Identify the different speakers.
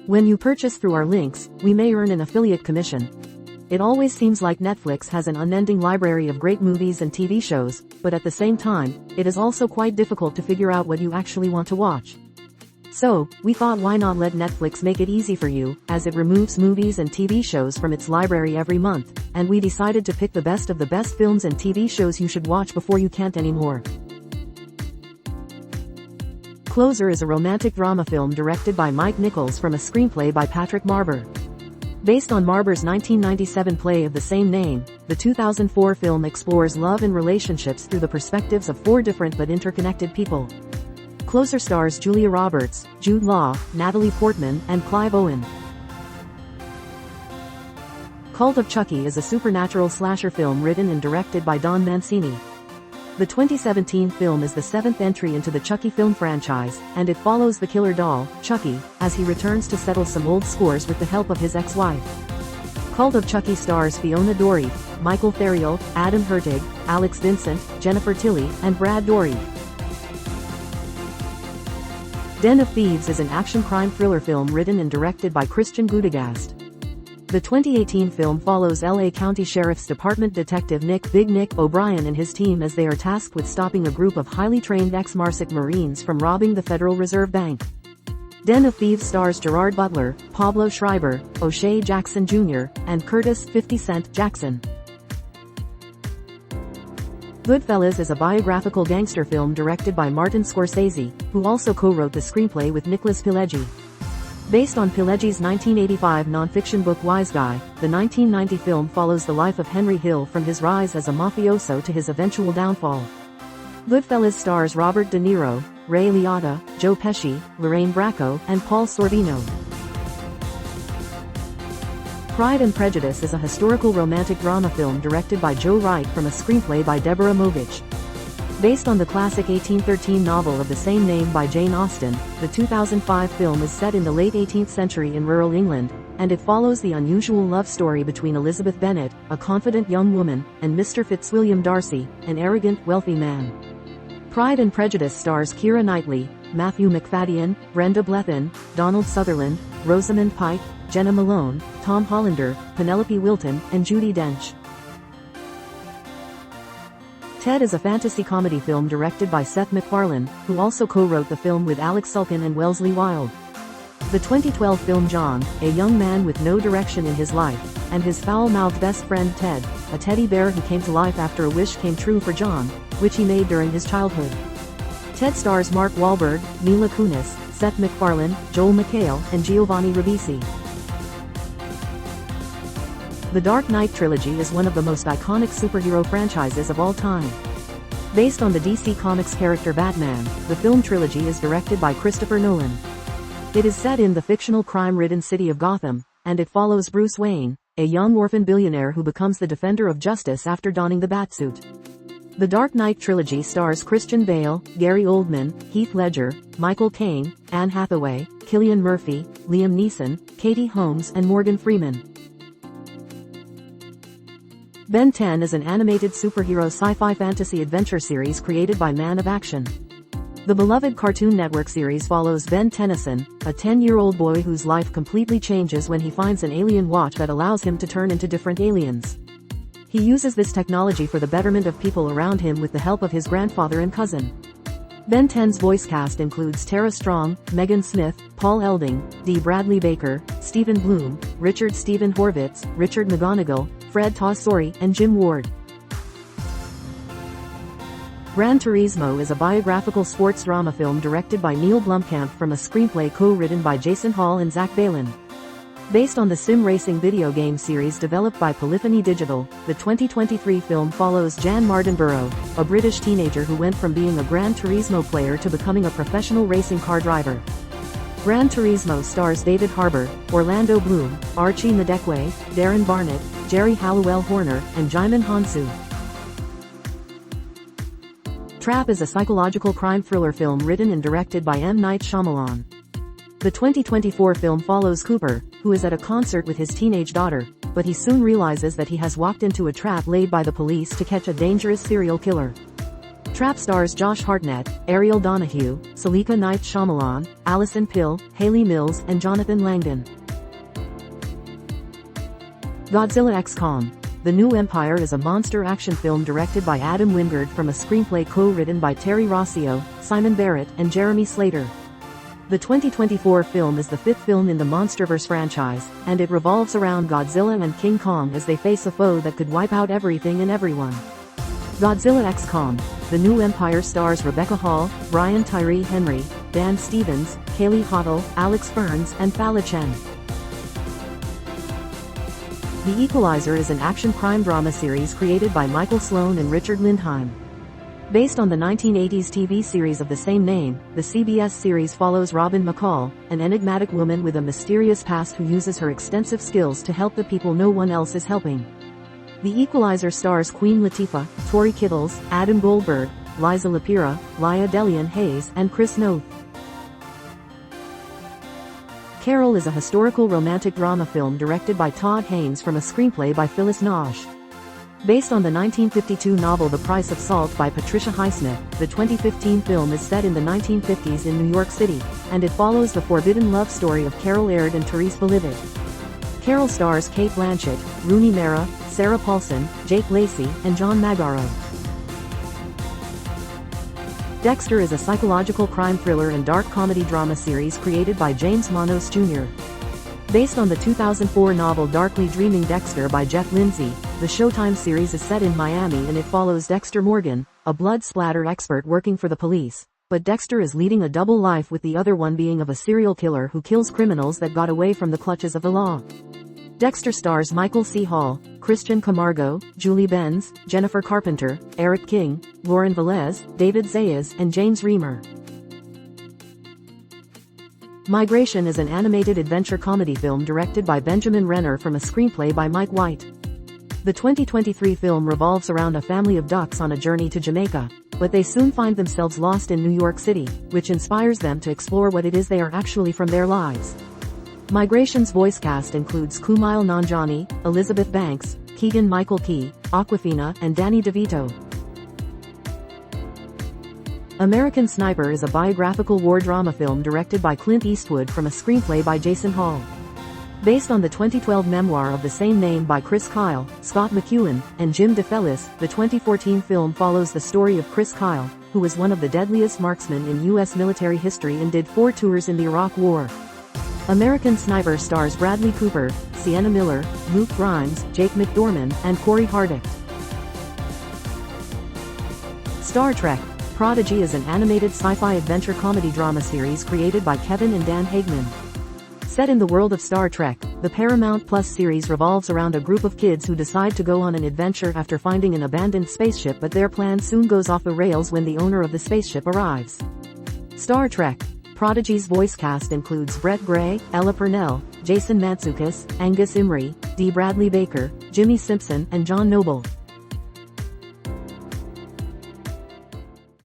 Speaker 1: When you purchase through our links, we may earn an affiliate commission. It always seems like Netflix has an unending library of great movies and TV shows, but at the same time, it is also quite difficult to figure out what you actually want to watch. So, we thought why not let Netflix make it easy for you, as it removes movies and TV shows from its library every month, and we decided to pick the best of the best films and TV shows you should watch before you can't anymore. Closer is a romantic drama film directed by Mike Nichols from a screenplay by Patrick Marber. Based on Marber's 1997 play of the same name, the 2004 film explores love and relationships through the perspectives of 4 different but interconnected people. Closer stars Julia Roberts, Jude Law, Natalie Portman, and Clive Owen. Cult of Chucky is a supernatural slasher film written and directed by Don Mancini. The 2017 film is the 7th entry into the Chucky film franchise, and it follows the killer doll, Chucky, as he returns to settle some old scores with the help of his ex-wife. Cult of Chucky stars Fiona Dory, Michael Theriot, Adam Hertig, Alex Vincent, Jennifer Tilly, and Brad Dourif. Den of Thieves is an action crime thriller film written and directed by Christian Gudegast. The 2018 film follows LA County Sheriff's Department Detective Nick "Big Nick" O'Brien and his team as they are tasked with stopping a group of highly trained ex-MARSOC Marines from robbing the Federal Reserve Bank. Den of Thieves stars Gerard Butler, Pablo Schreiber, O'Shea Jackson Jr., and Curtis "50 Cent" Jackson. Goodfellas is a biographical gangster film directed by Martin Scorsese, who also co-wrote the screenplay with Nicholas Pileggi. Based on Pileggi's 1985 non-fiction book Wise Guy, the 1990 film follows the life of Henry Hill from his rise as a mafioso to his eventual downfall. Goodfellas stars Robert De Niro, Ray Liotta, Joe Pesci, Lorraine Bracco, and Paul Sorvino. Pride and Prejudice is a historical romantic drama film directed by Joe Wright from a screenplay by Deborah Movich. Based on the classic 1813 novel of the same name by Jane Austen, the 2005 film is set in the late 18th century in rural England, and it follows the unusual love story between Elizabeth Bennet, a confident young woman, and Mr. Fitzwilliam Darcy, an arrogant, wealthy man. Pride and Prejudice stars Keira Knightley, Matthew Macfadyen, Brenda Blethyn, Donald Sutherland, Rosamund Pike, Jenna Malone, Tom Hollander, Penelope Wilton, and Judi Dench. Ted is a fantasy comedy film directed by Seth MacFarlane, who also co-wrote the film with Alex Sulkin and Wellesley Wild. The 2012 film John, a young man with no direction in his life, and his foul-mouthed best friend Ted, a teddy bear who came to life after a wish came true for John, which he made during his childhood. Ted stars Mark Wahlberg, Mila Kunis, Seth MacFarlane, Joel McHale, and Giovanni Ribisi. The Dark Knight trilogy is one of the most iconic superhero franchises of all time. Based on the DC Comics character Batman, the film trilogy is directed by Christopher Nolan. It is set in the fictional crime-ridden city of Gotham, and it follows Bruce Wayne, a young orphan billionaire who becomes the defender of justice after donning the Batsuit. The Dark Knight trilogy stars Christian Bale, Gary Oldman, Heath Ledger, Michael Caine, Anne Hathaway, Cillian Murphy, Liam Neeson, Katie Holmes, and Morgan Freeman. Ben 10 is an animated superhero sci-fi fantasy adventure series created by Man of Action. The beloved Cartoon Network series follows Ben Tennyson, a 10-year-old boy whose life completely changes when he finds an alien watch that allows him to turn into different aliens. He uses this technology for the betterment of people around him with the help of his grandfather and cousin. Ben 10's voice cast includes Tara Strong, Megan Smith, Paul Elding, D. Bradley Baker, Stephen Bloom, Richard Stephen Horvitz, Richard McGonigal, Fred Tassori, and Jim Ward. Gran Turismo is a biographical sports drama film directed by Neil Blomkamp from a screenplay co-written by Jason Hall and Zach Baylin. Based on the sim racing video game series developed by Polyphony Digital, the 2023 film follows Jan Mardenborough, a British teenager who went from being a Gran Turismo player to becoming a professional racing car driver. Gran Turismo stars David Harbour, Orlando Bloom, Archie Madekwe, Darren Barnett, Jerry Halliwell Horner, and Jaimin Hansu. Trap is a psychological crime thriller film written and directed by M. Night Shyamalan. The 2024 film follows Cooper, who is at a concert with his teenage daughter, but he soon realizes that he has walked into a trap laid by the police to catch a dangerous serial killer. Trap stars Josh Hartnett, Ariel Donahue, Salika Knight Shyamalan, Allison Pill, Hayley Mills and Jonathan Langdon. Godzilla x Kong. The New Empire is a monster action film directed by Adam Wingard from a screenplay co-written by Terry Rossio, Simon Barrett and Jeremy Slater. The 2024 film is the fifth film in the MonsterVerse franchise, and it revolves around Godzilla and King Kong as they face a foe that could wipe out everything and everyone. Godzilla x Kong. The New Empire stars Rebecca Hall, Brian Tyree Henry, Dan Stevens, Kaylee Hottle, Alex Burns and Fala Chen. The Equalizer is an action crime drama series created by Michael Sloan and Richard Lindheim. Based on the 1980s TV series of the same name, the CBS series follows Robin McCall, an enigmatic woman with a mysterious past who uses her extensive skills to help the people no one else is helping. The Equalizer stars Queen Latifah, Tori Kittles, Adam Goldberg, Liza Lapira, Laya Delian Hayes and Chris Noth. Carol is a historical romantic drama film directed by Todd Haynes from a screenplay by Phyllis Nagy. Based on the 1952 novel The Price of Salt by Patricia Highsmith, the 2015 film is set in the 1950s in New York City, and it follows the forbidden love story of Carol Aird and Therese Bolivet. Carol stars Cate Blanchett, Rooney Mara, Sarah Paulson, Jake Lacey, and John Magaro. Dexter is a psychological crime thriller and dark comedy drama series created by James Monos Jr. Based on the 2004 novel Darkly Dreaming Dexter by Jeff Lindsay, the Showtime series is set in Miami and it follows Dexter Morgan, a blood splatter expert working for the police, but Dexter is leading a double life with the other one being of a serial killer who kills criminals that got away from the clutches of the law. Dexter stars Michael C. Hall, Christian Camargo, Julie Benz, Jennifer Carpenter, Eric King, Lauren Velez, David Zayas and James Reamer. Migration is an animated adventure comedy film directed by Benjamin Renner from a screenplay by Mike White. The 2023 film revolves around a family of ducks on a journey to Jamaica, but they soon find themselves lost in New York City, which inspires them to explore what it is they are actually from their lives. Migration's voice cast includes Kumail Nanjiani, Elizabeth Banks, Keegan-Michael Key, Awkwafina, and Danny DeVito. American Sniper is a biographical war drama film directed by Clint Eastwood from a screenplay by Jason Hall. Based on the 2012 memoir of the same name by Chris Kyle, Scott McEwen, and Jim DeFellis, the 2014 film follows the story of Chris Kyle, who was one of the deadliest marksmen in U.S. military history and did 4 tours in the Iraq War. American Sniper stars Bradley Cooper, Sienna Miller, Luke Grimes, Jake McDorman, and Corey Hardwick. Star Trek: Prodigy is an animated sci-fi adventure comedy drama series created by Kevin and Dan Hagman. Set in the world of Star Trek, the Paramount Plus series revolves around a group of kids who decide to go on an adventure after finding an abandoned spaceship, but their plan soon goes off the rails when the owner of the spaceship arrives. Star Trek: Prodigy's voice cast includes Brett Gray, Ella Purnell, Jason Mantzoukas, Angus Imrie, D. Bradley Baker, Jimmy Simpson and John Noble.